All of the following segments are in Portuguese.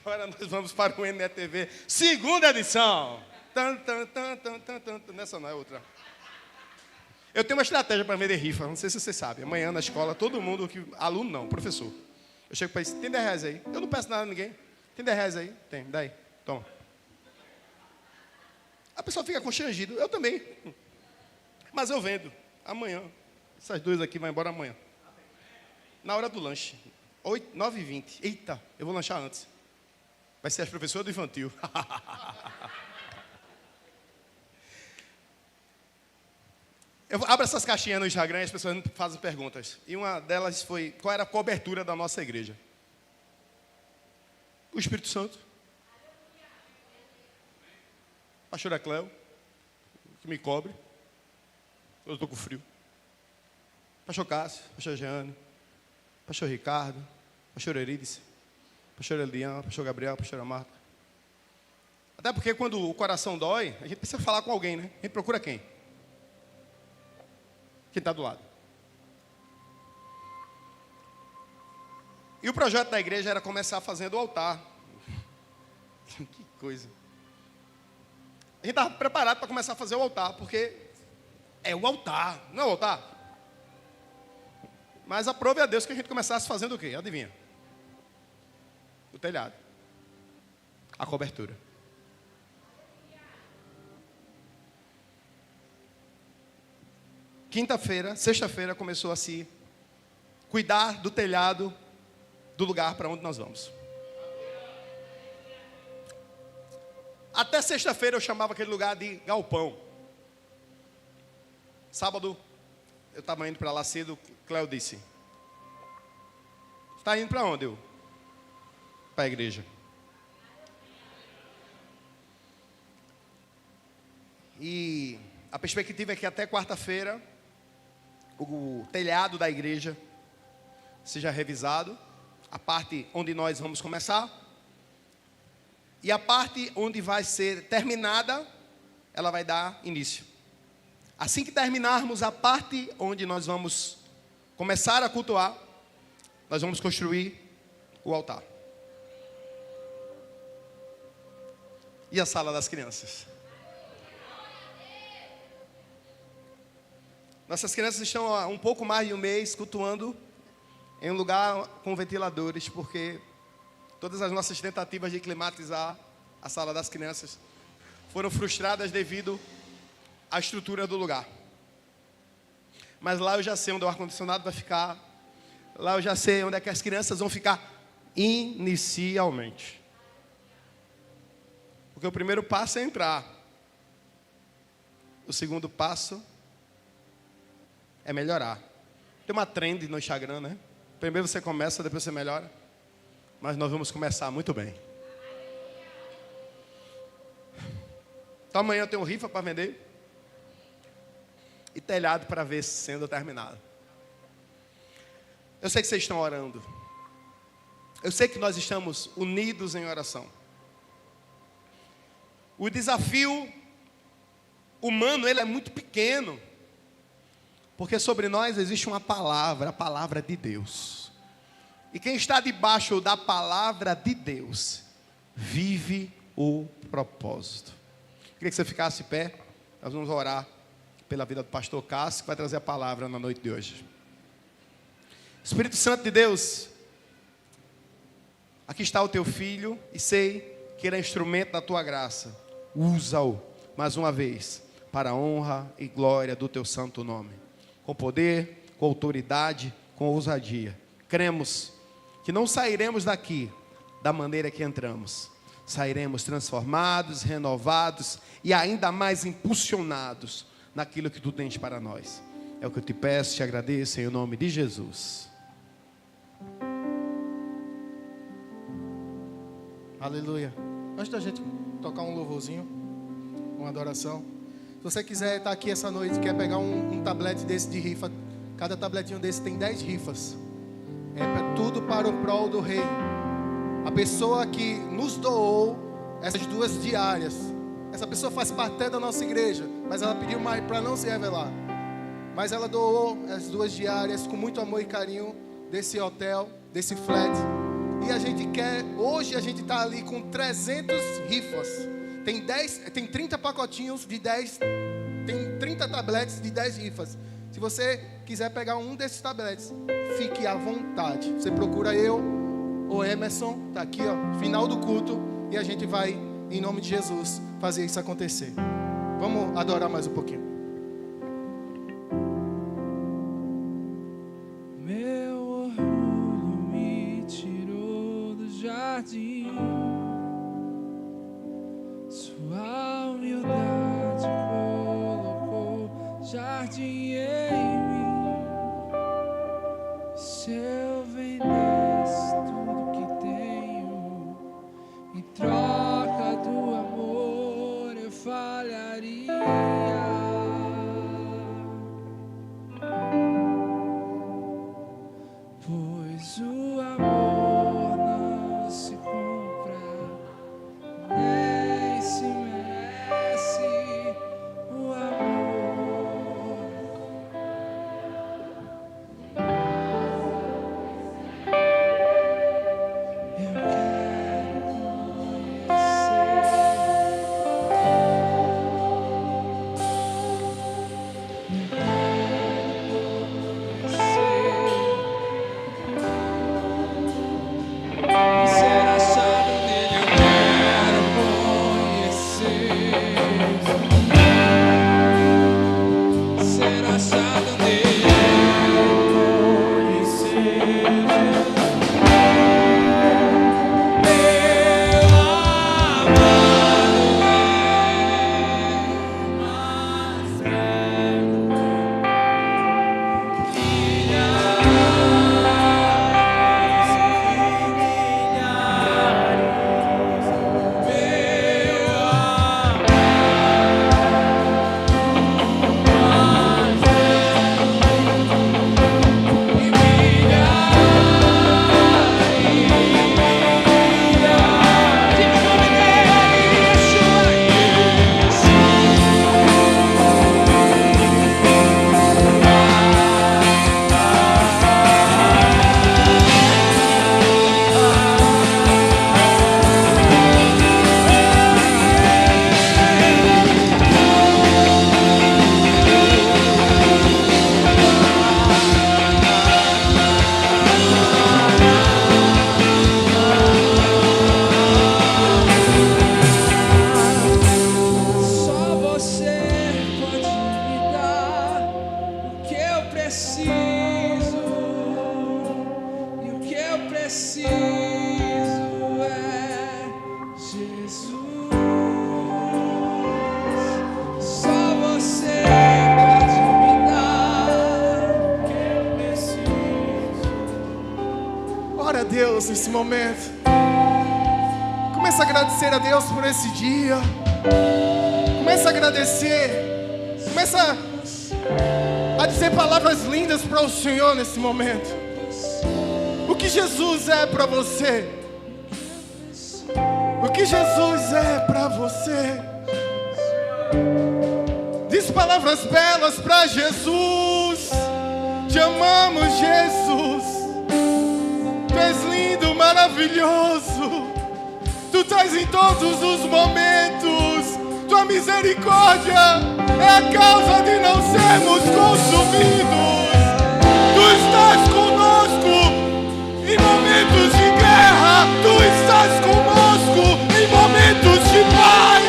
Agora nós vamos para o NETV, segunda edição. Nessa não é outra. Eu tenho uma estratégia para vender rifa, não sei se vocês sabem. Amanhã na escola, todo mundo, aluno não, professor. Eu chego para ele, tem 10 reais aí? Eu não peço nada a ninguém. Tem 10 reais aí? Tem, daí, toma. A pessoa fica constrangido, eu também. Mas eu vendo, amanhã. Essas duas aqui vão embora amanhã. Na hora do lanche, 9h20. Eita, eu vou lanchar antes. Vai ser as professoras do infantil. Eu abro essas caixinhas no Instagram e as pessoas fazem perguntas. E uma delas foi, qual era a cobertura da nossa igreja? O Espírito Santo. Pastora Cléo, que me cobre. Eu estou com frio. Pastor Cássio, Pastor Jeane, Pastor Ricardo, Pastor Eurídice, Pastor Elian, Pastor Gabriel, Pastora Marta. Até porque quando o coração dói, a gente precisa falar com alguém, né? A gente procura quem? Quem está do lado. E o projeto da igreja era começar fazendo o altar. Que coisa. A gente estava preparado para começar a fazer o altar, porque é o altar, não é o altar? Mas aprove a Deus que a gente começasse fazendo o quê? Adivinha? O telhado. A cobertura. Quinta-feira, sexta-feira, começou a se cuidar do telhado do lugar para onde nós vamos. Até sexta-feira eu chamava aquele lugar de galpão. Sábado, eu estava indo para lá cedo, Cléo disse, está indo para onde? Para a igreja. E a perspectiva é que até quarta-feira, o telhado da igreja seja revisado, a parte onde nós vamos começar, e a parte onde vai ser terminada, ela vai dar início. Assim que terminarmos a parte onde nós vamos começar a cultuar, nós vamos construir o altar. E a sala das crianças. Nossas crianças estão há um pouco mais de um mês cultuando em um lugar com ventiladores, porque todas as nossas tentativas de climatizar a sala das crianças foram frustradas devido à estrutura do lugar. Mas lá eu já sei onde o ar-condicionado vai ficar. Lá eu já sei onde é que as crianças vão ficar inicialmente. Porque o primeiro passo é entrar. O segundo passo é melhorar. Tem uma trend no Instagram, né? Primeiro você começa, depois você melhora. Mas nós vamos começar muito bem. Então amanhã eu tenho rifa para vender. E telhado para ver sendo terminado. Eu sei que vocês estão orando. Eu sei que nós estamos unidos em oração. O desafio humano, ele é muito pequeno. Porque sobre nós existe uma palavra, a palavra de Deus. E quem está debaixo da palavra de Deus, vive o propósito. Queria que você ficasse em pé. Nós vamos orar pela vida do pastor Cássio, que vai trazer a palavra na noite de hoje. Espírito Santo de Deus, aqui está o teu filho, e sei que ele é instrumento da tua graça. Usa-o mais uma vez, para a honra e glória do teu santo nome. Com poder, com autoridade, com ousadia. Cremos que não sairemos daqui da maneira que entramos. Sairemos transformados, renovados e ainda mais impulsionados naquilo que tu tens para nós. É o que eu te peço, te agradeço em nome de Jesus. Aleluia. Antes da gente tocar um louvorzinho, uma adoração, se você quiser estar aqui essa noite, quer pegar um tablete desse de rifa, cada tabletinho desse tem 10 rifas. É tudo para o prol do rei. A pessoa que nos doou essas 2 diárias, essa pessoa faz parte até da nossa igreja, mas ela pediu mais para não se revelar. Mas ela doou as 2 diárias com muito amor e carinho desse hotel, desse flat. E a gente quer, hoje a gente está ali com 300 rifas. Tem 30 pacotinhos de 10, tem 30 tabletes de 10 rifas. Se você quiser pegar um desses tabletes, fique à vontade. Você procura eu ou Emerson, tá aqui, ó, final do culto, e a gente vai, em nome de Jesus, fazer isso acontecer. Vamos adorar mais um pouquinho. Meu orgulho me tirou do jardim, sua humildade colocou jardim em mim. Se eu vendesse tudo que tenho em troca do amor, eu falharia. Pois o amor não se compra, nem se merece o amor. Eu quero conhecer. Ser achado nele, eu quero conhecer. Ser achado nele, conhecer. Meu amado é mais belo que só você pode me dar o que eu preciso, e o que eu preciso é Jesus. Só você pode me dar o que eu preciso. Ora a Deus nesse momento. Começa a agradecer a Deus por esse dia. Começa a agradecer. Começa a dizer palavras lindas para o Senhor nesse momento. O que Jesus é para você? O que Jesus é para você? Diz palavras belas para Jesus. Te amamos, Jesus. Tu és lindo, maravilhoso. Tu estás em todos os momentos. Tua misericórdia é a causa de não sermos consumidos. Tu estás conosco em momentos de guerra. Tu estás conosco em momentos de paz.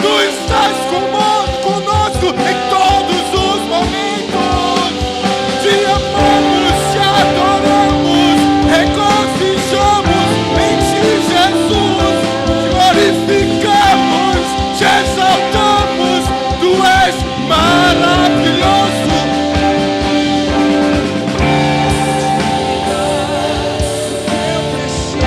Tu estás conosco em todos os momentos. Te amamos, te adoramos, regocijamos em ti, Jesus. Glorificamos, te exaltamos. Tu és maravilhoso. Eu preciso.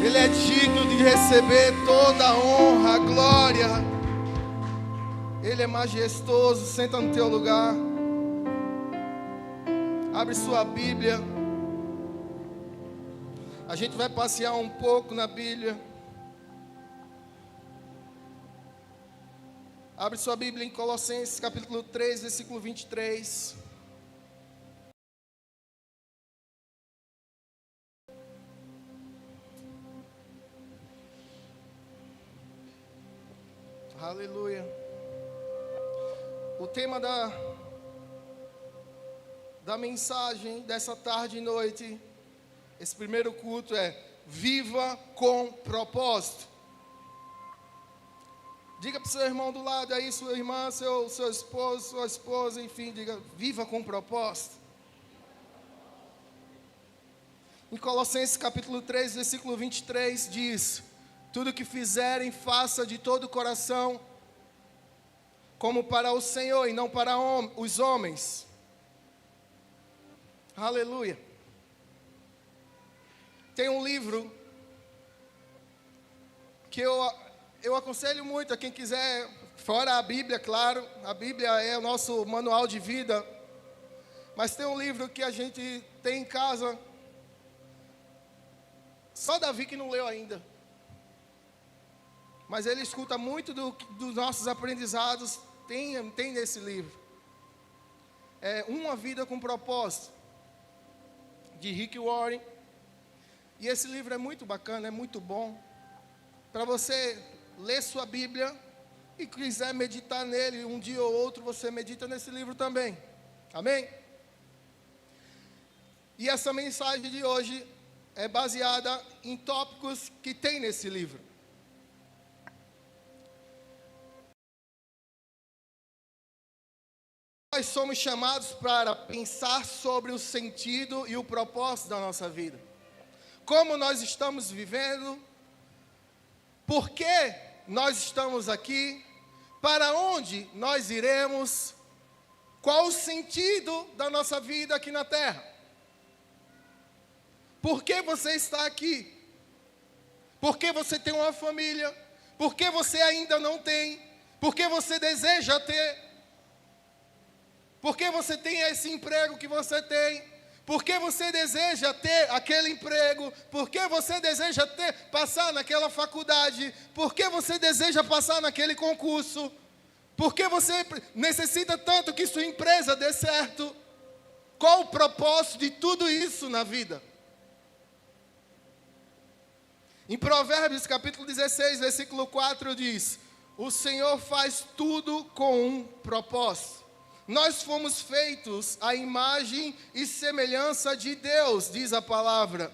Ele é digno de receber toda a honra, a glória. Ele é majestoso. Senta no teu lugar. Abre sua Bíblia. A gente vai passear um pouco na Bíblia. Abre sua Bíblia em Colossenses capítulo 3, versículo 23. Aleluia. O tema da mensagem dessa tarde e noite, esse primeiro culto é: viva com propósito. Diga para o seu irmão do lado aí, sua irmã, seu esposo, sua esposa, enfim, diga: viva com propósito. Em Colossenses capítulo 3, versículo 23 diz: tudo que fizerem, faça de todo o coração, como para o Senhor e não para os homens. Aleluia. Tem um livro que eu aconselho muito a quem quiser, fora a Bíblia, claro. A Bíblia é o nosso manual de vida. Mas tem um livro que a gente tem em casa. Só Davi que não leu ainda. Mas ele escuta muito dos nossos aprendizados. Tem nesse livro. É Uma Vida com Propósito, de Rick Warren. E esse livro é muito bacana, é muito bom. Para você ler sua Bíblia e quiser meditar nele, um dia ou outro você medita nesse livro também. Amém? E essa mensagem de hoje é baseada em tópicos que tem nesse livro. Nós somos chamados para pensar sobre o sentido e o propósito da nossa vida. Como nós estamos vivendo, por que nós estamos aqui, para onde nós iremos, qual o sentido da nossa vida aqui na terra. Por que você está aqui? Por que você tem uma família? Por que você ainda não tem? Por que você deseja ter? Por que você tem esse emprego que você tem? Por que você deseja ter aquele emprego? Por que você deseja passar naquela faculdade? Por que você deseja passar naquele concurso? Por que você necessita tanto que sua empresa dê certo? Qual o propósito de tudo isso na vida? Em Provérbios capítulo 16, versículo 4 diz: o Senhor faz tudo com um propósito. Nós fomos feitos à imagem e semelhança de Deus, diz a palavra.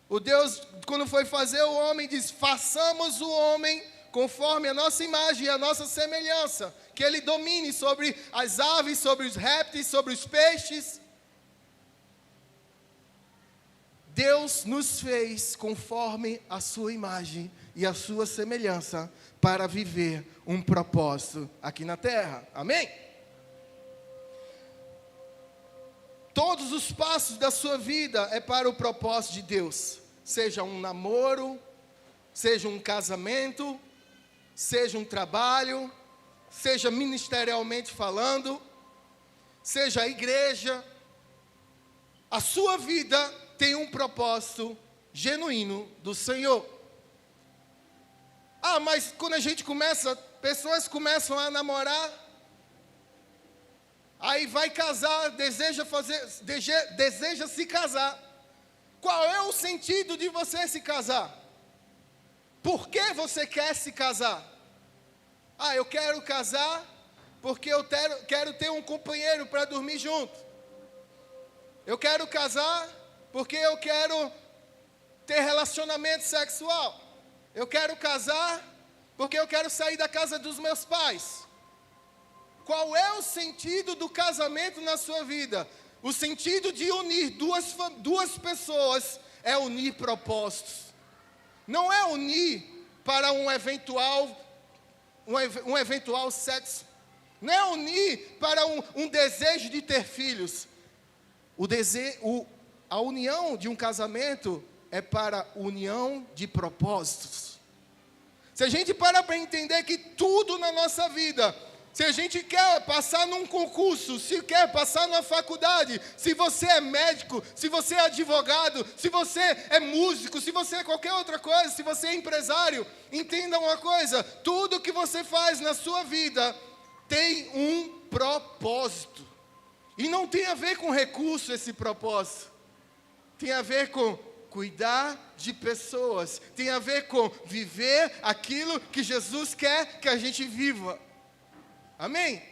O Deus, quando foi fazer o homem, diz: façamos o homem conforme a nossa imagem e a nossa semelhança. Que ele domine sobre as aves, sobre os répteis, sobre os peixes. Deus nos fez conforme a sua imagem e a sua semelhança para viver um propósito aqui na terra. Amém? Todos os passos da sua vida é para o propósito de Deus. Seja um namoro, seja um casamento, seja um trabalho, seja ministerialmente falando, seja a igreja. A sua vida tem um propósito genuíno do Senhor. Ah, mas quando a gente pessoas começam a namorar, aí vai casar, deseja se casar. Qual é o sentido de você se casar? Por que você quer se casar? Ah, eu quero casar porque eu quero ter um companheiro para dormir junto. Eu quero casar porque eu quero ter relacionamento sexual. Eu quero casar porque eu quero sair da casa dos meus pais. Qual é o sentido do casamento na sua vida? O sentido de unir duas pessoas é unir propósitos. Não é unir para um eventual sexo. Não é unir para um desejo de ter filhos. A união de um casamento é para união de propósitos. Se a gente para entender que tudo na nossa vida, se a gente quer passar num concurso, se quer passar numa faculdade, se você é médico, se você é advogado, se você é músico, se você é qualquer outra coisa, se você é empresário, entenda uma coisa: tudo que você faz na sua vida tem um propósito. E não tem a ver com recurso esse propósito. Tem a ver com cuidar de pessoas. Tem a ver com viver aquilo que Jesus quer que a gente viva. Amém?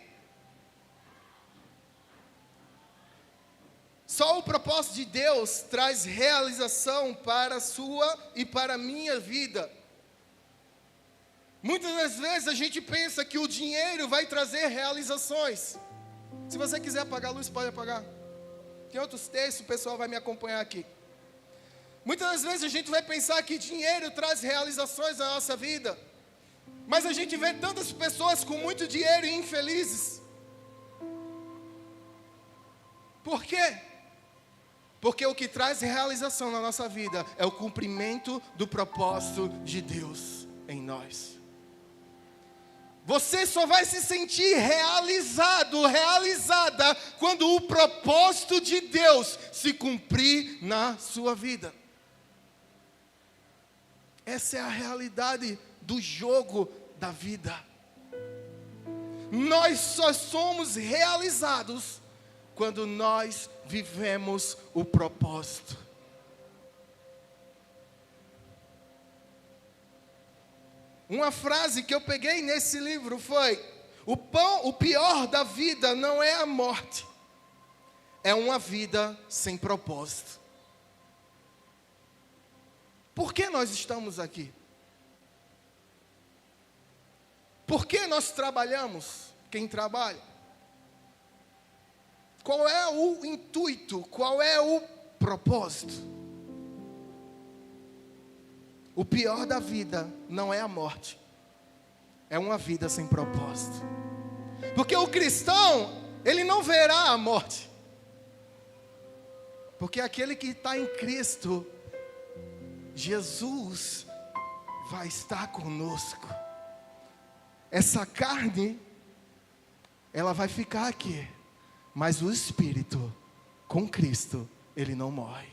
Só o propósito de Deus traz realização para a sua e para a minha vida. Muitas das vezes a gente pensa que o dinheiro vai trazer realizações. Se você quiser apagar a luz, pode apagar. Tem outros textos, o pessoal vai me acompanhar aqui. Muitas das vezes a gente vai pensar que dinheiro traz realizações na nossa vida. Mas a gente vê tantas pessoas com muito dinheiro e infelizes. Por quê? Porque o que traz realização na nossa vida é o cumprimento do propósito de Deus em nós. Você só vai se sentir realizado, realizada, quando o propósito de Deus se cumprir na sua vida. Essa é a realidade do jogo da vida. Nós só somos realizados quando nós vivemos o propósito. Uma frase que eu peguei nesse livro foi: o pior da vida não é a morte, é uma vida sem propósito. Por que nós estamos aqui? Por que nós trabalhamos? Quem trabalha? Qual é o intuito? Qual é o propósito? O pior da vida não é a morte, é uma vida sem propósito. Porque o cristão, ele não verá a morte. Porque aquele que está em Cristo, Jesus vai estar conosco. Essa carne, ela vai ficar aqui, mas o Espírito, com Cristo, ele não morre.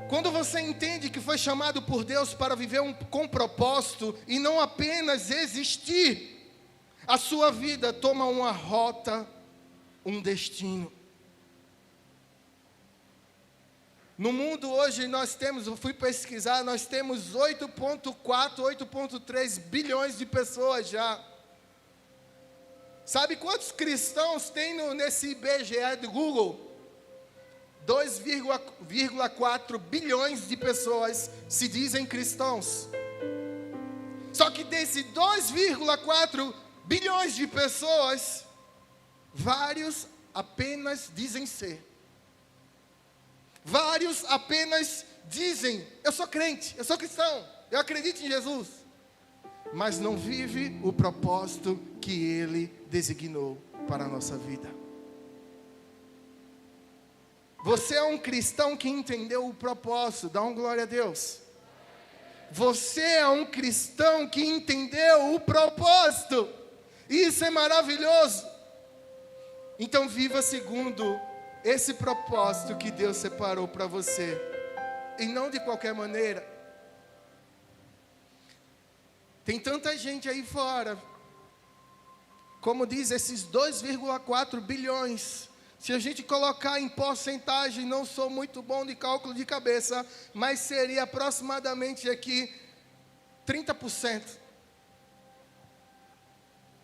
Quando você entende que foi chamado por Deus para viver com propósito e não apenas existir, a sua vida toma uma rota, um destino. No mundo hoje eu fui pesquisar, nós temos 8,4, 8,3 bilhões de pessoas já. Sabe quantos cristãos tem nesse IBGE do Google? 2,4 bilhões de pessoas se dizem cristãos. Só que desse 2,4 bilhões de pessoas, vários apenas dizem ser. Vários apenas dizem: eu sou crente, eu sou cristão, eu acredito em Jesus. Mas não vive o propósito que Ele designou para a nossa vida. Você é um cristão que entendeu o propósito, dá uma glória a Deus. Você é um cristão que entendeu o propósito. Isso é maravilhoso. Então viva segundo esse propósito que Deus separou para você. E não de qualquer maneira. Tem tanta gente aí fora. Como diz, esses 2,4 bilhões. Se a gente colocar em porcentagem, não sou muito bom de cálculo de cabeça, mas seria aproximadamente aqui 30%.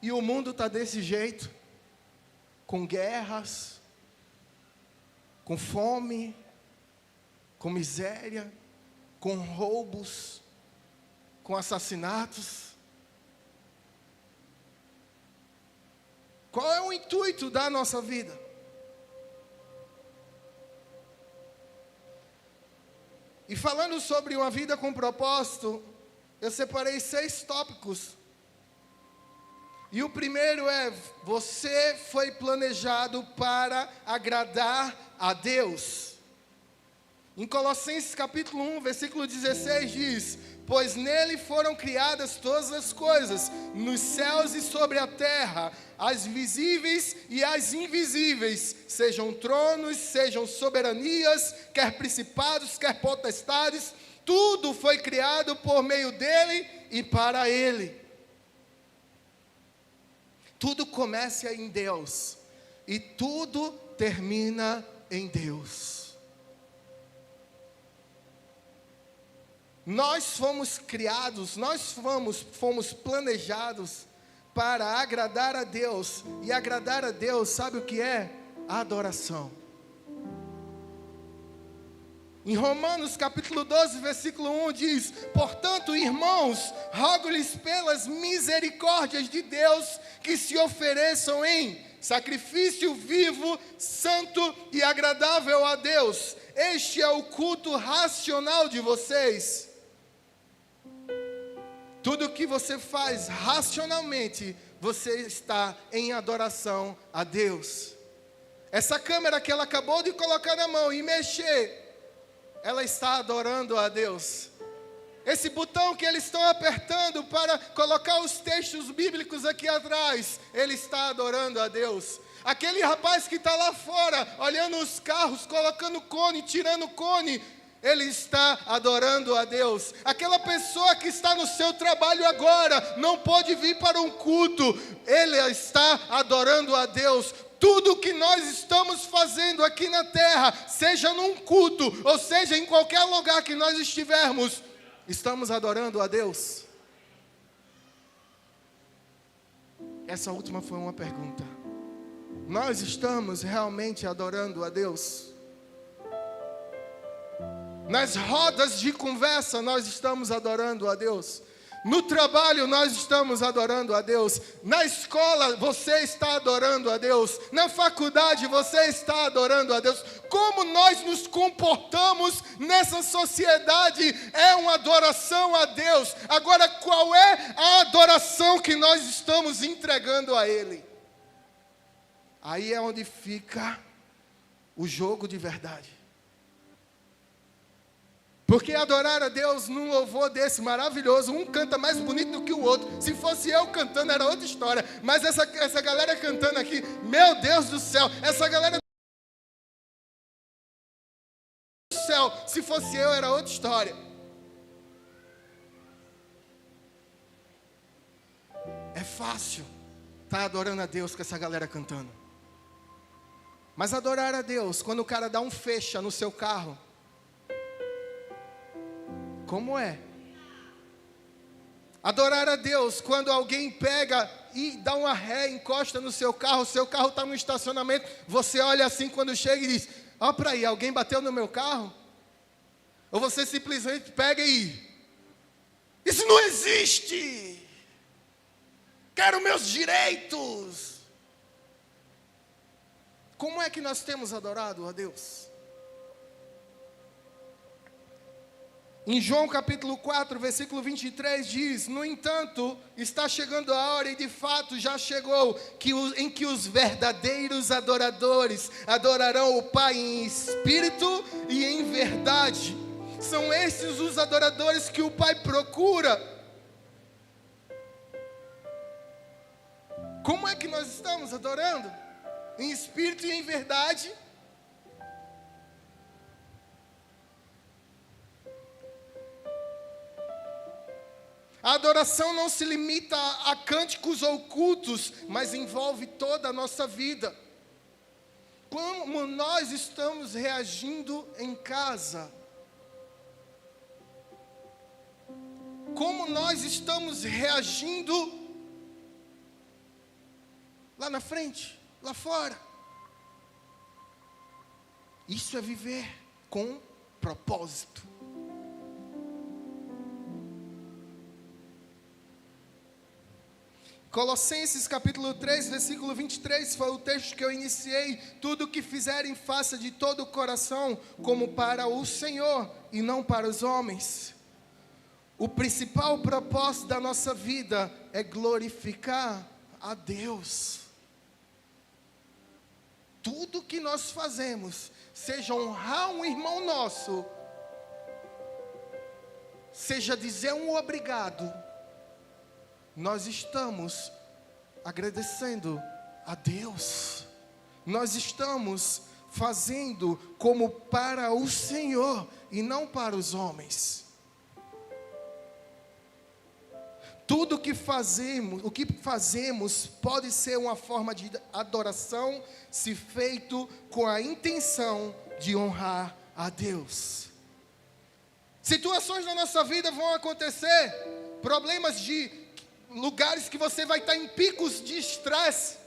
E o mundo está desse jeito, com guerras, com fome, com miséria, com roubos, com assassinatos. Qual é o intuito da nossa vida? E falando sobre uma vida com propósito, eu separei 6 tópicos. E o primeiro é: você foi planejado para agradar a Deus. Em Colossenses capítulo 1, versículo 16 diz: pois nele foram criadas todas as coisas, nos céus e sobre a terra, as visíveis e as invisíveis, sejam tronos, sejam soberanias, quer principados, quer potestades, tudo foi criado por meio dele e para ele. Tudo começa em Deus e tudo termina em Deus. Nós fomos criados, nós fomos planejados para agradar a Deus. E agradar a Deus, sabe o que é? A adoração. Em Romanos capítulo 12, versículo 1 diz: portanto, irmãos, rogo-lhes pelas misericórdias de Deus que se ofereçam em sacrifício vivo, santo e agradável a Deus. Este é o culto racional de vocês. Tudo que você faz racionalmente, você está em adoração a Deus. Essa câmera que ela acabou de colocar na mão e mexer, ela está adorando a Deus. Esse botão que eles estão apertando para colocar os textos bíblicos aqui atrás, ele está adorando a Deus. Aquele rapaz que está lá fora, olhando os carros, colocando cone, tirando cone, ele está adorando a Deus. Aquela pessoa que está no seu trabalho agora, não pode vir para um culto, ele está adorando a Deus. Tudo que nós estamos fazendo aqui na terra, seja num culto, ou seja em qualquer lugar que nós estivermos, estamos adorando a Deus. Essa última foi uma pergunta. Nós estamos realmente adorando a Deus? Nas rodas de conversa, nós estamos adorando a Deus. No trabalho, nós estamos adorando a Deus. Na escola, você está adorando a Deus. Na faculdade, você está adorando a Deus. Como nós nos comportamos nessa sociedade é uma adoração a Deus. Agora, qual é a adoração que nós estamos entregando a Ele? Aí é onde fica o jogo de verdade. Porque adorar a Deus num louvor desse maravilhoso, um canta mais bonito do que o outro. Se fosse eu cantando era outra história. Mas essa galera cantando aqui, meu Deus do céu, essa galera do céu, se fosse eu era outra história. É fácil estar adorando a Deus com essa galera cantando. Mas adorar a Deus, quando o cara dá um fecha no seu carro, como é? Adorar a Deus quando alguém pega e dá uma ré, encosta no seu carro está no estacionamento, você olha assim quando chega e diz: ó para aí, alguém bateu no meu carro? Ou você simplesmente pega e: isso não existe! Quero meus direitos! Como é que nós temos adorado a Deus? Em João capítulo 4, versículo 23 diz: no entanto, está chegando a hora, e de fato já chegou, em que os verdadeiros adoradores adorarão o Pai em espírito e em verdade. São esses os adoradores que o Pai procura. Como é que nós estamos adorando? Em espírito e em verdade? A adoração não se limita a cânticos ou cultos, mas envolve toda a nossa vida. Como nós estamos reagindo em casa? Como nós estamos reagindo lá na frente, lá fora? Isso é viver com propósito. Colossenses capítulo 3, versículo 23, foi o texto que eu iniciei. Tudo o que fizerem, faça de todo o coração, como para o Senhor e não para os homens. O principal propósito da nossa vida é glorificar a Deus. Tudo que nós fazemos, seja honrar um irmão nosso, seja dizer um obrigado, nós estamos agradecendo a Deus. Nós estamos fazendo como para o Senhor e não para os homens. Tudo que fazemos, o que fazemos pode ser uma forma de adoração, se feito com a intenção de honrar a Deus. Situações na nossa vida vão acontecer, problemas de lugares que você vai estar em picos de estresse,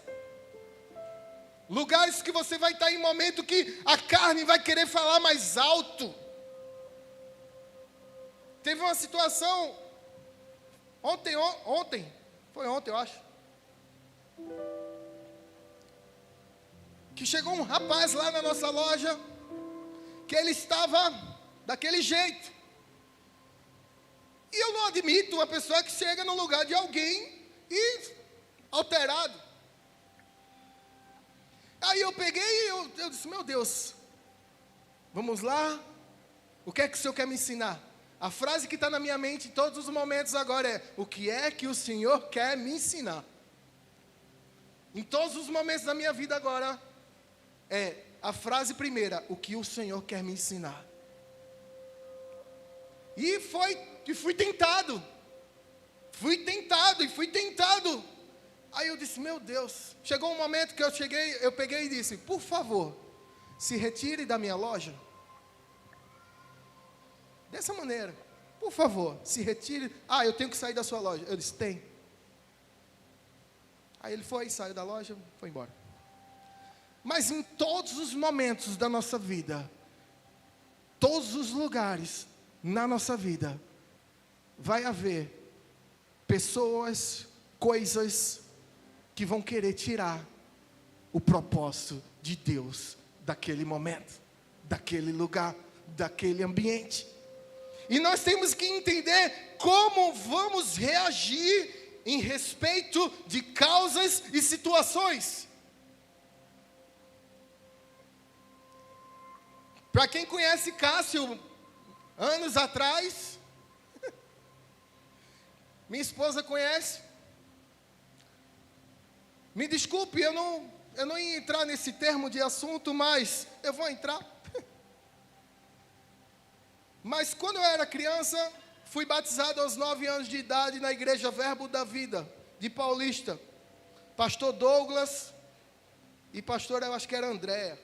lugares que você vai estar em momento que a carne vai querer falar mais alto. Teve uma situação ontem, eu acho, que chegou um rapaz lá na nossa loja, que ele estava daquele jeito. E eu não admito uma pessoa que chega no lugar de alguém e alterado. Aí eu peguei e eu disse, meu Deus, vamos lá, o que é que o Senhor quer me ensinar? A frase que está na minha mente em todos os momentos agora é, o que é que o Senhor quer me ensinar? Em todos os momentos da minha vida agora, é a frase primeira, o que o Senhor quer me ensinar? E fui tentado. Aí eu disse, meu Deus. Chegou um momento que eu peguei e disse, por favor, se retire da minha loja. Dessa maneira, por favor, se retire. Eu tenho que sair da sua loja. Eu disse, tem. Aí ele saiu da loja, foi embora. Mas em todos os momentos da nossa vida, todos os lugares na nossa vida, vai haver pessoas, coisas que vão querer tirar o propósito de Deus daquele momento, daquele lugar, daquele ambiente. E nós temos que entender como vamos reagir em respeito de causas e situações. Para quem conhece Cássio, anos atrás, minha esposa conhece. Me desculpe, eu não ia entrar nesse termo de assunto, mas eu vou entrar. Mas quando eu era criança, fui batizado aos 9 anos de idade na igreja Verbo da Vida, de Paulista. Pastor Douglas e pastor, eu acho que era Andréa.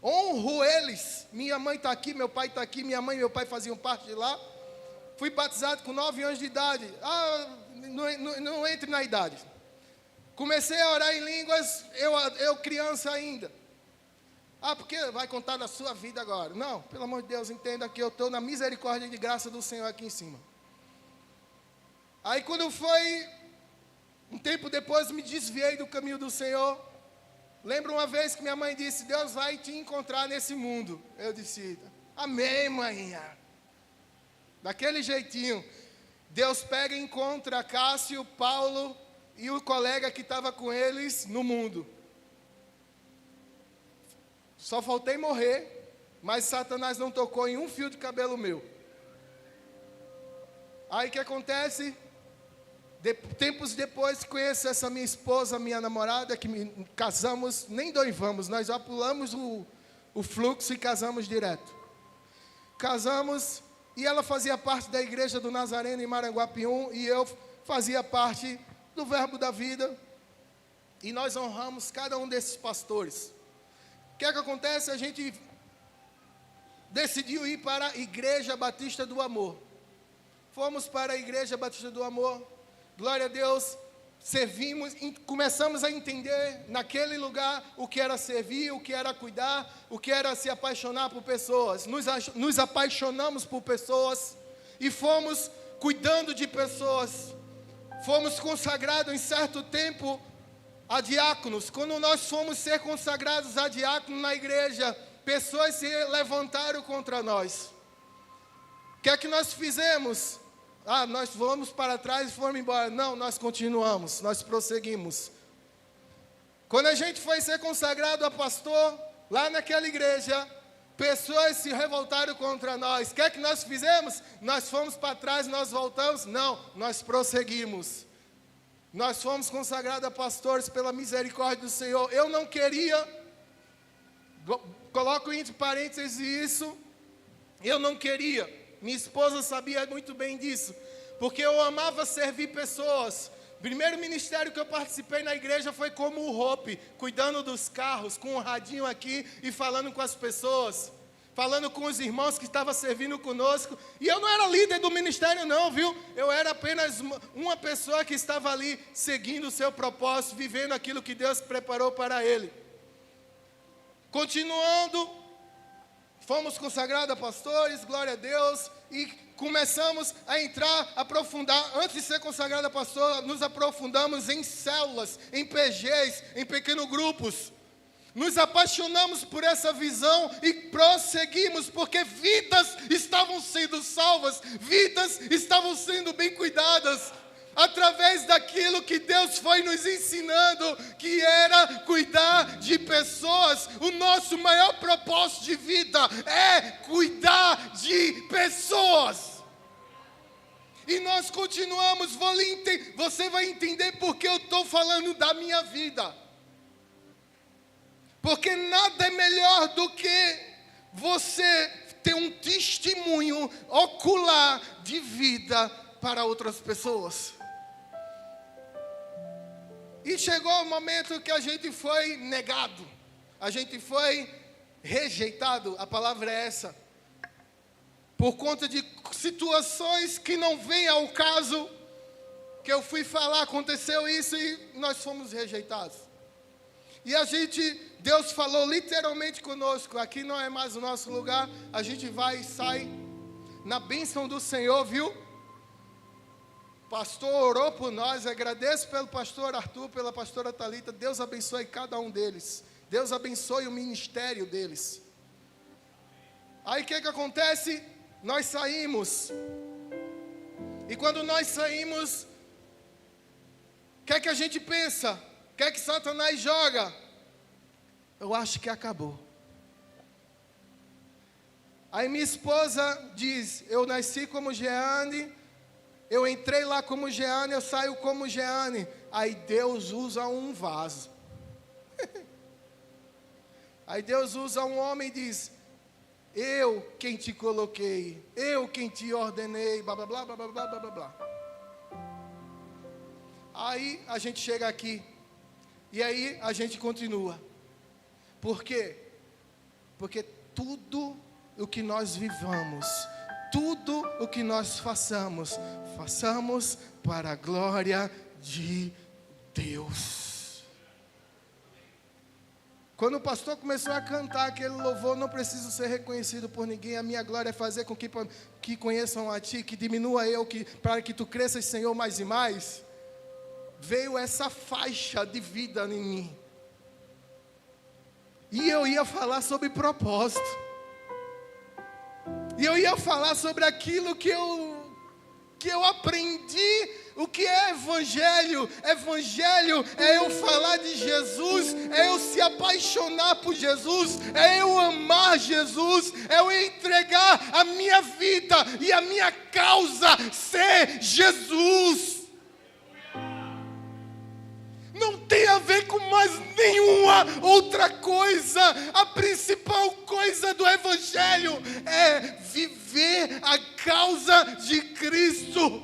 Honro eles. Minha mãe está aqui, meu pai está aqui. Minha mãe e meu pai faziam parte de lá. Fui batizado com 9 anos de idade. Não entre na idade. Comecei a orar em línguas, eu criança ainda. Porque vai contar da sua vida agora. Não, pelo amor de Deus, entenda que eu estou na misericórdia e graça do Senhor aqui em cima. Aí quando foi, um tempo depois me desviei do caminho do Senhor. Lembro uma vez que minha mãe disse, Deus vai te encontrar nesse mundo. Eu disse, amém, mãe. Daquele jeitinho. Deus pega e encontra Cássio, Paulo e o colega que estava com eles no mundo. Só faltei morrer, mas Satanás não tocou em um fio de cabelo meu. Aí o que acontece? Tempos depois conheço essa minha esposa, minha namorada, que casamos, nem noivamos, nós já pulamos o fluxo e casamos direto. Casamos e ela fazia parte da igreja do Nazareno em Maranguapium e eu fazia parte do Verbo da Vida. E nós honramos cada um desses pastores. O que é que acontece? A gente decidiu ir para a Igreja Batista do Amor. Fomos para a Igreja Batista do Amor. Glória a Deus. Servimos, começamos a entender naquele lugar o que era servir, o que era cuidar, o que era se apaixonar por pessoas. Nos apaixonamos por pessoas e fomos cuidando de pessoas. Fomos consagrados em certo tempo a diáconos. Quando nós fomos ser consagrados a diácono na igreja, pessoas se levantaram contra nós. O que é que nós fizemos? nós vamos para trás e fomos embora. Não, nós continuamos, nós prosseguimos. Quando a gente foi ser consagrado a pastor, lá naquela igreja, pessoas se revoltaram contra nós. O que é que nós fizemos? Nós fomos para trás, nós voltamos? Não, nós prosseguimos. Nós fomos consagrados a pastores pela misericórdia do Senhor. Eu não queria, coloco entre parênteses isso, eu não queria. Minha esposa sabia muito bem disso, porque eu amava servir pessoas. O primeiro ministério que eu participei na igreja foi como o Hope, cuidando dos carros, com um radinho aqui e falando com as pessoas, falando com os irmãos que estavam servindo conosco. E eu não era líder do ministério não, viu? Eu era apenas uma pessoa que estava ali seguindo o seu propósito, vivendo aquilo que Deus preparou para ele. Continuando, fomos consagrados a pastores, glória a Deus, e começamos a entrar, aprofundar. Antes de ser consagrado a pastor, nos aprofundamos em células, em PGs, em pequenos grupos. Nos apaixonamos por essa visão e prosseguimos, porque vidas estavam sendo salvas, vidas estavam sendo bem cuidadas, através daquilo que Deus foi nos ensinando, que era cuidar de pessoas. O nosso maior propósito de vida é cuidar de pessoas. E nós continuamos, você vai entender porque eu estou falando da minha vida. Porque nada é melhor do que você ter um testemunho ocular de vida para outras pessoas. E chegou o momento que a gente foi negado, a gente foi rejeitado, a palavra é essa, por conta de situações que não vêm ao caso, que eu fui falar, aconteceu isso e nós fomos rejeitados. E Deus falou literalmente conosco, aqui não é mais o nosso lugar, a gente vai e sai na bênção do Senhor, viu? O pastor orou por nós, agradeço pelo pastor Arthur, pela pastora Thalita, Deus abençoe cada um deles, Deus abençoe o ministério deles. Aí o que acontece? Nós saímos, e quando nós saímos, o que a gente pensa? O que Satanás joga? Eu acho que acabou. Aí minha esposa diz, eu nasci como Jeane, eu entrei lá como Jeane, eu saio como Jeane. Aí Deus usa um vaso. Aí Deus usa um homem e diz, eu quem te coloquei, eu quem te ordenei, blá, blá, blá, blá, blá, blá, blá, blá. Aí a gente chega aqui, e aí a gente continua. Por quê? Porque tudo o que nós vivamos, tudo o que nós façamos para a glória de Deus. Quando o pastor começou a cantar aquele louvor, não preciso ser reconhecido por ninguém, a minha glória é fazer com que conheçam a Ti, que diminua eu, para que Tu cresças, Senhor, mais e mais. Veio essa faixa de vida em mim. E eu ia falar sobre propósito. E eu ia falar sobre aquilo que eu aprendi, o que é evangelho. Evangelho é eu falar de Jesus, é eu se apaixonar por Jesus, é eu amar Jesus, é eu entregar a minha vida e a minha causa ser Jesus. Não tem a ver com mais nenhuma outra coisa. A principal coisa do evangelho é viver a causa de Cristo.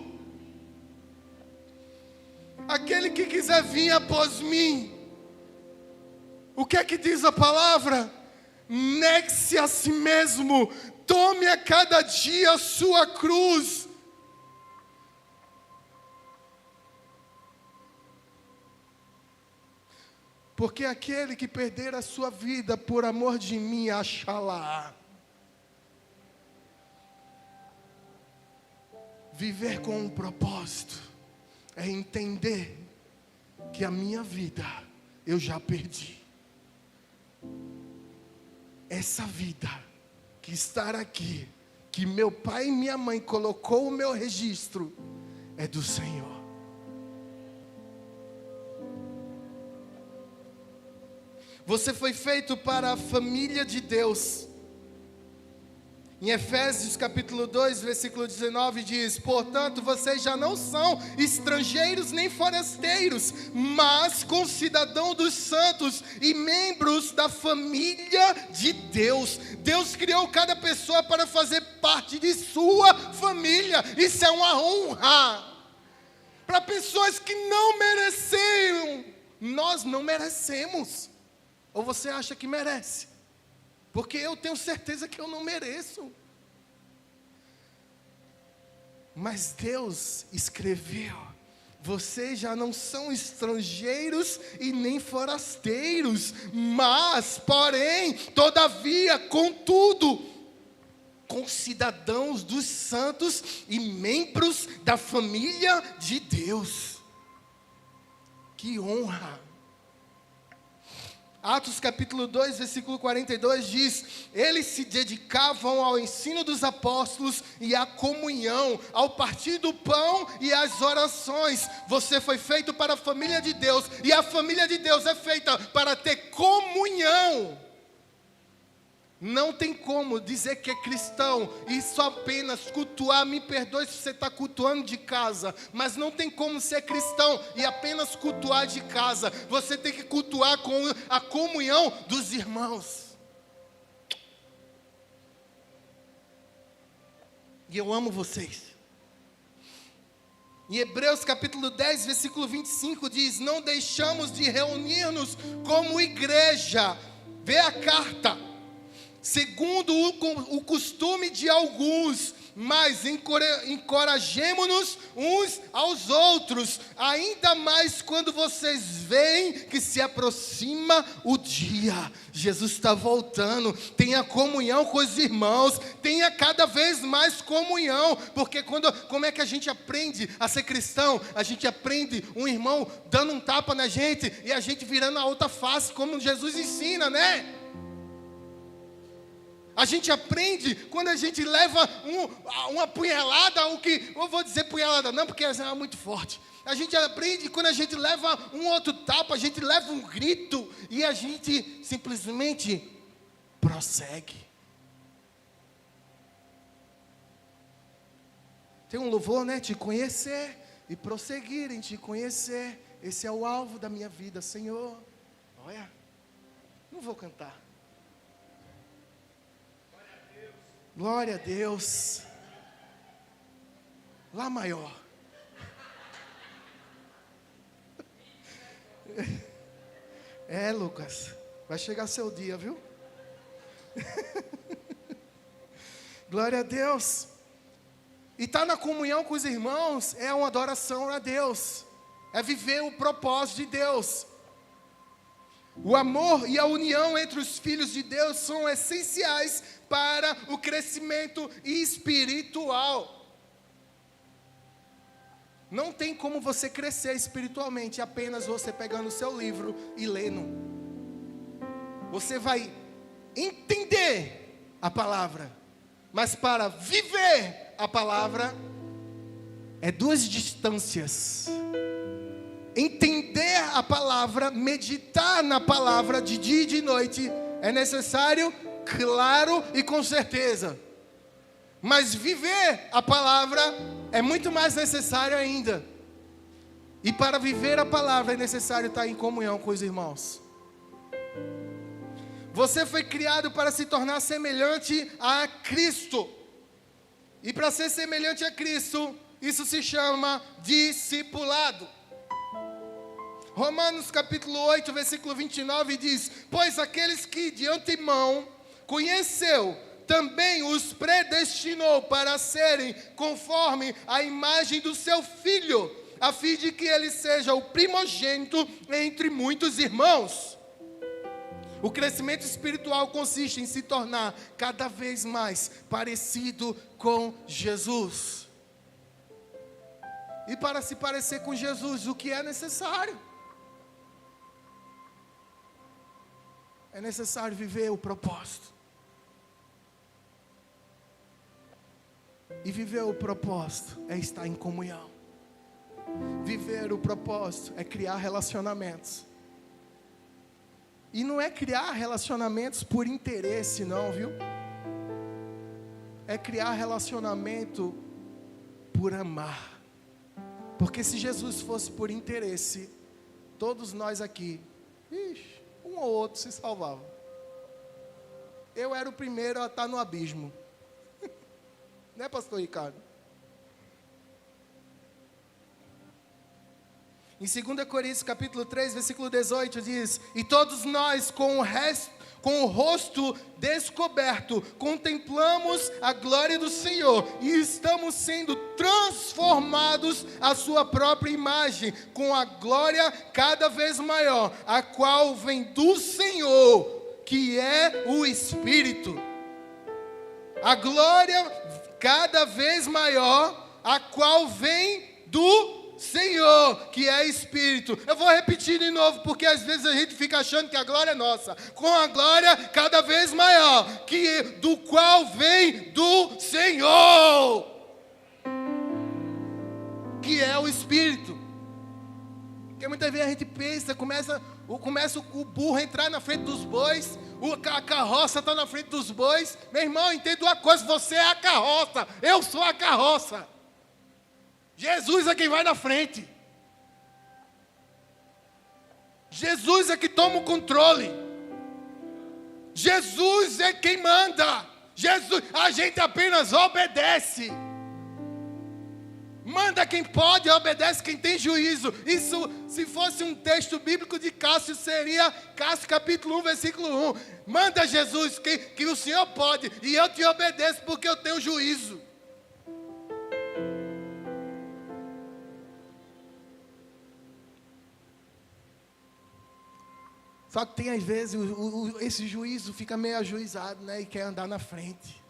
Aquele que quiser vir após mim, o que é que diz a palavra? Negue-se a si mesmo, tome a cada dia a sua cruz. Porque aquele que perder a sua vida por amor de mim, achará. Viver com um propósito é entender que a minha vida eu já perdi. Essa vida que estar aqui, que meu pai e minha mãe colocou o meu registro é do Senhor. Você foi feito para a família de Deus. Em Efésios capítulo 2, versículo 19 diz: portanto, vocês já não são estrangeiros nem forasteiros, mas concidadãos dos santos e membros da família de Deus. Deus criou cada pessoa para fazer parte de sua família. Isso é uma honra para pessoas que não mereciam. Nós não merecemos. Ou você acha que merece? Porque eu tenho certeza que eu não mereço. Mas Deus escreveu: vocês já não são estrangeiros e nem forasteiros, mas, porém, todavia, contudo, concidadãos dos santos e membros da família de Deus. Que honra! Atos capítulo 2, versículo 42 diz: eles se dedicavam ao ensino dos apóstolos e à comunhão, ao partir do pão e às orações. Você foi feito para a família de Deus, e a família de Deus é feita para ter comunhão. Não tem como dizer que é cristão e só apenas cultuar. Me perdoe se você está cultuando de casa, mas não tem como ser cristão e apenas cultuar de casa. Você tem que cultuar com a comunhão dos irmãos. E eu amo vocês. Em Hebreus capítulo 10, versículo 25 diz: não deixamos de reunir-nos como igreja. Vê a carta. Segundo o costume de alguns, mas encorajemo-nos uns aos outros, ainda mais quando vocês veem que se aproxima o dia. Jesus está voltando. Tenha comunhão com os irmãos, tenha cada vez mais comunhão, porque como é que a gente aprende a ser cristão? A gente aprende um irmão dando um tapa na gente e a gente virando a outra face, como Jesus ensina, né? A gente aprende quando a gente leva uma punhalada, eu vou dizer punhalada não, porque essa é muito forte. A gente aprende quando a gente leva um outro tapa, a gente leva um grito e a gente simplesmente prossegue. Tem um louvor, né? Te conhecer e prosseguir em te conhecer. Esse é o alvo da minha vida, Senhor. Olha, não vou cantar. Glória a Deus. Lá maior. É, Lucas, vai chegar seu dia, viu? Glória a Deus. E estar na comunhão com os irmãos é uma adoração a Deus. É viver o propósito de Deus. O amor e a união entre os filhos de Deus são essenciais para o crescimento espiritual. Não tem como você crescer espiritualmente apenas você pegando o seu livro e lendo. Você vai entender a palavra, mas para viver a palavra é duas distâncias. Entender a palavra, meditar na palavra de dia e de noite é necessário, claro e com certeza. Mas viver a palavra é muito mais necessário ainda. E para viver a palavra é necessário estar em comunhão com os irmãos. Você foi criado para se tornar semelhante a Cristo. E para ser semelhante a Cristo, isso se chama discipulado. Romanos capítulo 8, versículo 29 diz: pois aqueles que de antemão conheceu, também os predestinou para serem conforme a imagem do seu Filho, a fim de que ele seja o primogênito entre muitos irmãos. O crescimento espiritual consiste em se tornar cada vez mais parecido com Jesus. E para se parecer com Jesus, o que é necessário? É necessário viver o propósito. E viver o propósito é estar em comunhão. Viver o propósito é criar relacionamentos. E não é criar relacionamentos por interesse, não, viu? É criar relacionamento por amar. Porque se Jesus fosse por interesse, todos nós aqui, um ou outro se salvava. Eu era o primeiro a estar no abismo. Né, pastor Ricardo? Em 2 Coríntios capítulo 3, versículo 18 diz: e todos nós com o rosto descoberto, contemplamos a glória do Senhor, e estamos sendo transformados à sua própria imagem, com a glória cada vez maior, a qual vem do Senhor, que é o Espírito. A glória cada vez maior, a qual vem do Senhor, que é Espírito. Eu vou repetir de novo, porque às vezes a gente fica achando que a glória é nossa. Com a glória cada vez maior, do qual vem do Senhor, que é o Espírito. Porque muitas vezes a gente pensa, começa o burro a entrar na frente dos bois, a carroça está na frente dos bois. Meu irmão, entenda uma coisa: você é a carroça, eu sou a carroça. Jesus é quem vai na frente. Jesus é que toma o controle. Jesus é quem manda. A gente apenas obedece. Manda quem pode, obedece quem tem juízo. Isso, se fosse um texto bíblico de Cássio, seria Cássio capítulo 1, versículo 1. Manda, Jesus, que o Senhor pode, e eu te obedeço porque eu tenho juízo. Só que tem às vezes, esse juízo fica meio ajuizado, né? E quer andar na frente.